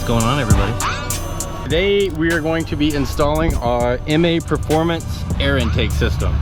going on, everybody? Today we are going to be installing our MAPerformance air intake system.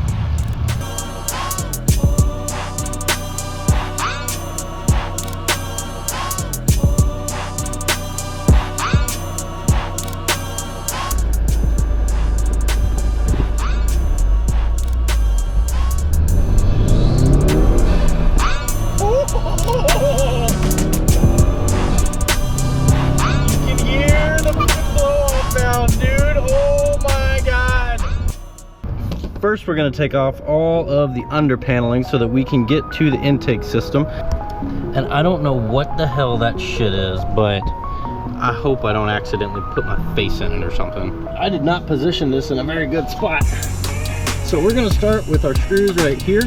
First, we're going to take off all of the under paneling so that we can get to the intake system. And I don't know what the hell that shit is, but I hope I don't accidentally put my face in it or something. I did not position this in a very good spot. So we're going to start with our screws right here.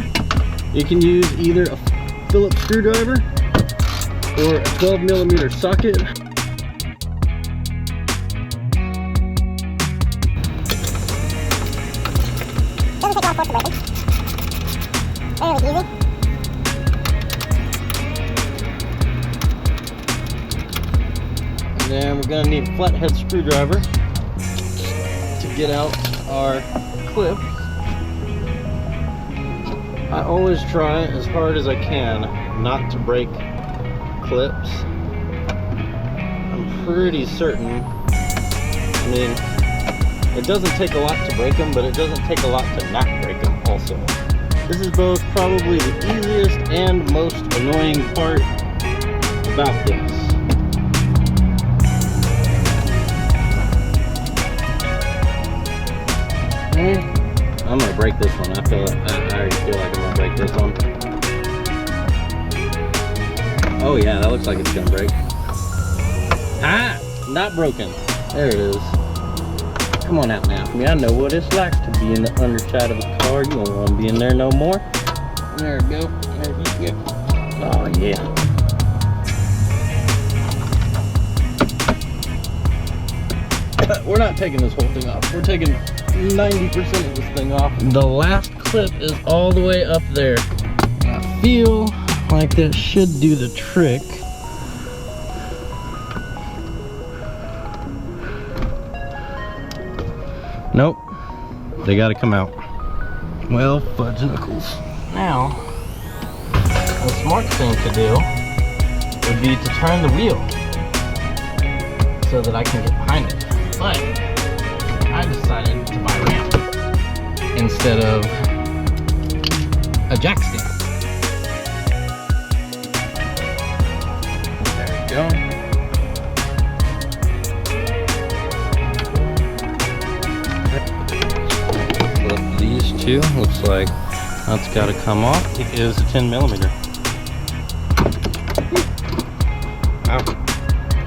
You can use either a Phillips screwdriver or a 12mm socket. And then we're going to need a flathead screwdriver to get out our clip. I always try as hard as I can not to break clips. I'm pretty certain, I mean, it doesn't take a lot to break them, but it doesn't take a lot to not break them also. This is both probably the easiest and most annoying part about this. Okay. I'm gonna break this one. I already feel like I'm gonna break this one. Oh yeah, that looks like it's gonna break. Ah! Not broken. There it is. Come on out now. I mean, I know what it's like to be in the underside of a car. You don't want to be in there no more. There we go. There you go. Oh yeah. We're not taking this whole thing off. We're taking 90% of this thing off. The last clip is all the way up there. I feel like that should do the trick. Nope, they gotta come out. Well, fudge knuckles. Now, the smart thing to do would be to turn the wheel so that I can get behind it. But I decided to buy a ramp instead of a jack stand. There we go. These two, looks like that's got to come off. It is a 10mm. Wow,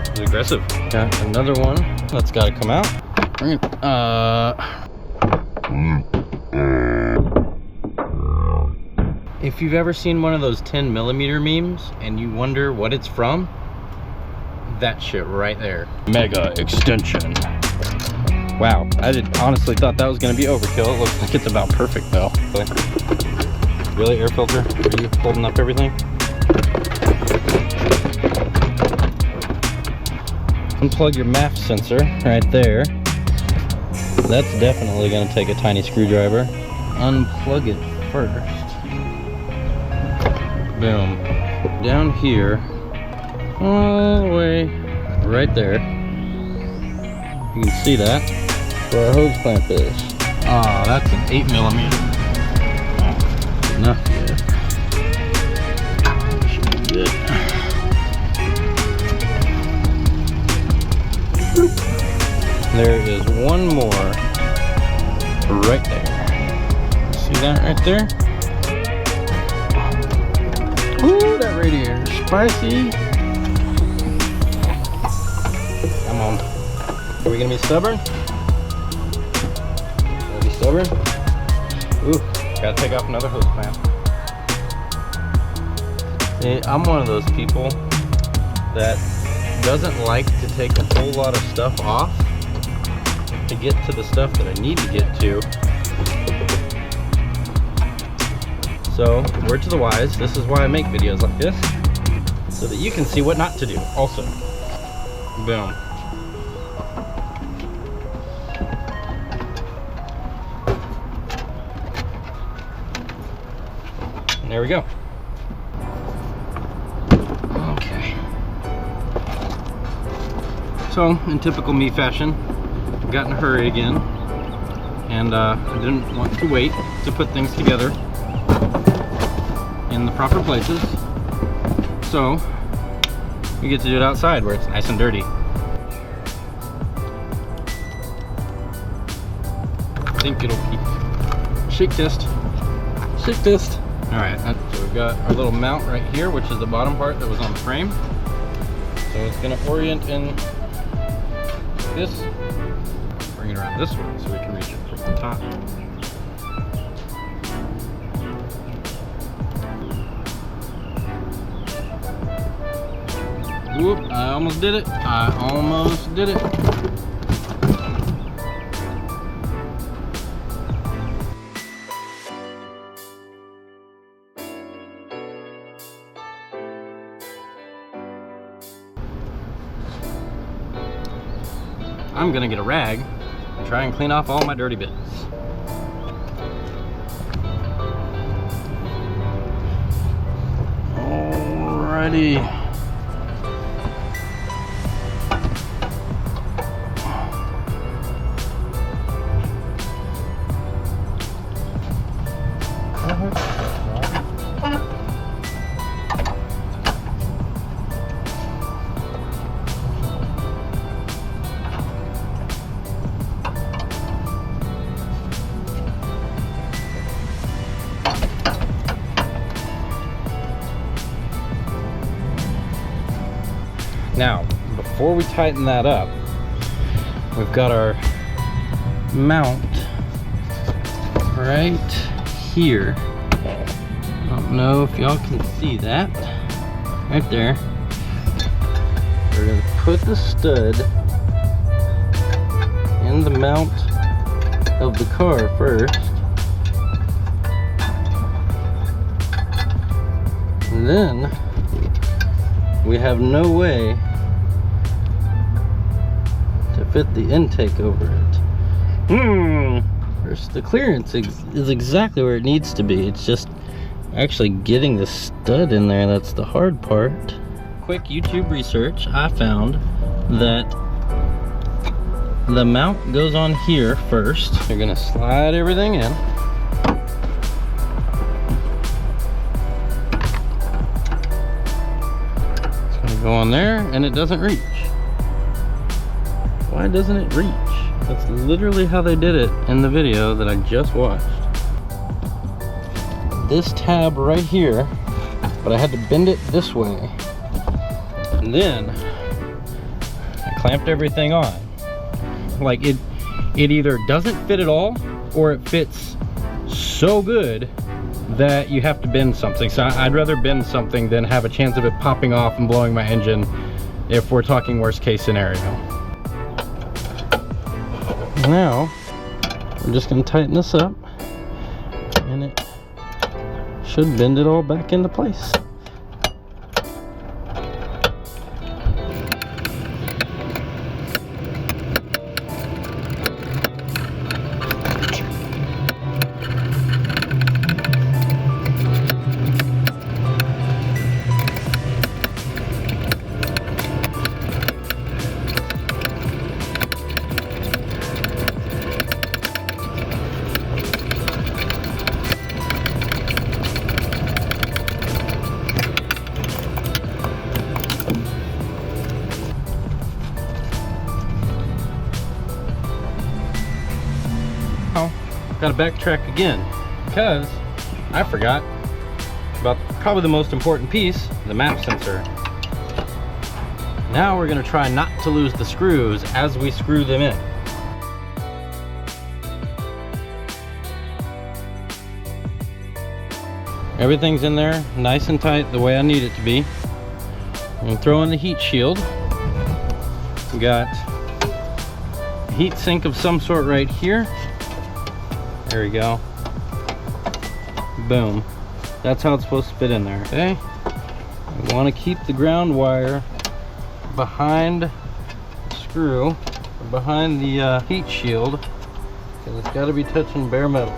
it's aggressive. Got another one that's got to come out. If you've ever seen one of those 10mm memes and you wonder what it's from, that shit right there. Mega extension. Wow, I honestly thought that was going to be overkill. It looks like it's about perfect though. Really, air filter? Are you holding up everything? Unplug your MAP sensor right there. That's definitely going to take a tiny screwdriver. Unplug it first. Boom. Down here, all the way right there. You can see that. Where our hose clamp is. Ah, that's an 8mm. Enough yet. Should be good. There is one more right there. See that right there? Ooh, that radiator is spicy. Come on. Are we gonna be stubborn? Stubborn? Ooh, gotta take off another hose clamp. See, I'm one of those people that doesn't like to take a whole lot of stuff off to get to the stuff that I need to get to. So, word to the wise, this is why I make videos like this, so that you can see what not to do also. Boom. there we go. Okay. So, in typical me fashion, I got in a hurry again, and I didn't want to wait to put things together in the proper places. So, we get to do it outside where it's nice and dirty. I think it'll keep. Shake test. Shake test. Alright, so we've got our little mount right here, which is the bottom part that was on the frame. So it's going to orient in this. Bring it around this way so we can reach it from the top. Whoop, I almost did it. I almost did it. I'm gonna get a rag and try and clean off all my dirty bits. Alrighty. Now, before we tighten that up, we've got our mount right here. I don't know if y'all can see that. Right there. We're going to put the stud in the mount of the car first. And then we have no way to fit the intake over it. First, the clearance is exactly where it needs to be. It's just actually getting the stud in there that's the hard part. Quick YouTube research, I found that the mount goes on here first. You're gonna slide everything in. It's gonna go on there, and it doesn't reach. Why doesn't it reach? That's literally how they did it in the video that I just watched. This tab right here, but I had to bend it this way. And then I clamped everything on. Like it either doesn't fit at all, or it fits so good that you have to bend something. So I'd rather bend something than have a chance of it popping off and blowing my engine if we're talking worst case scenario. Now we're just going to tighten this up, and it should bend it all back into place. Gotta backtrack again because I forgot about probably the most important piece, the map sensor. Now we're gonna try not to lose the screws as we screw them in. Everything's in there nice and tight the way I need it to be. I'm gonna throw in the heat shield. We got a heat sink of some sort right here. There we go. Boom. That's how it's supposed to fit in there, okay? We want to keep the ground wire behind the screw, or behind the heat shield, because it's got to be touching bare metal.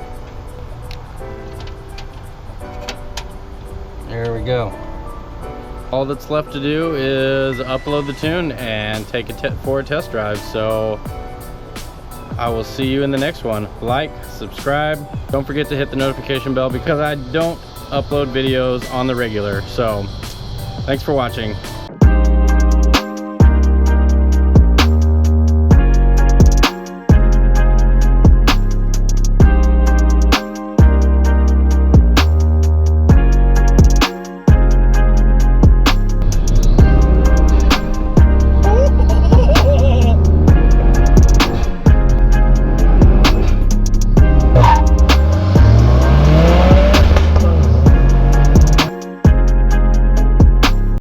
There we go. All that's left to do is upload the tune and take it for a test drive. So I will see you in the next one. Like, subscribe. Don't forget to hit the notification bell because I don't upload videos on the regular. So thanks for watching.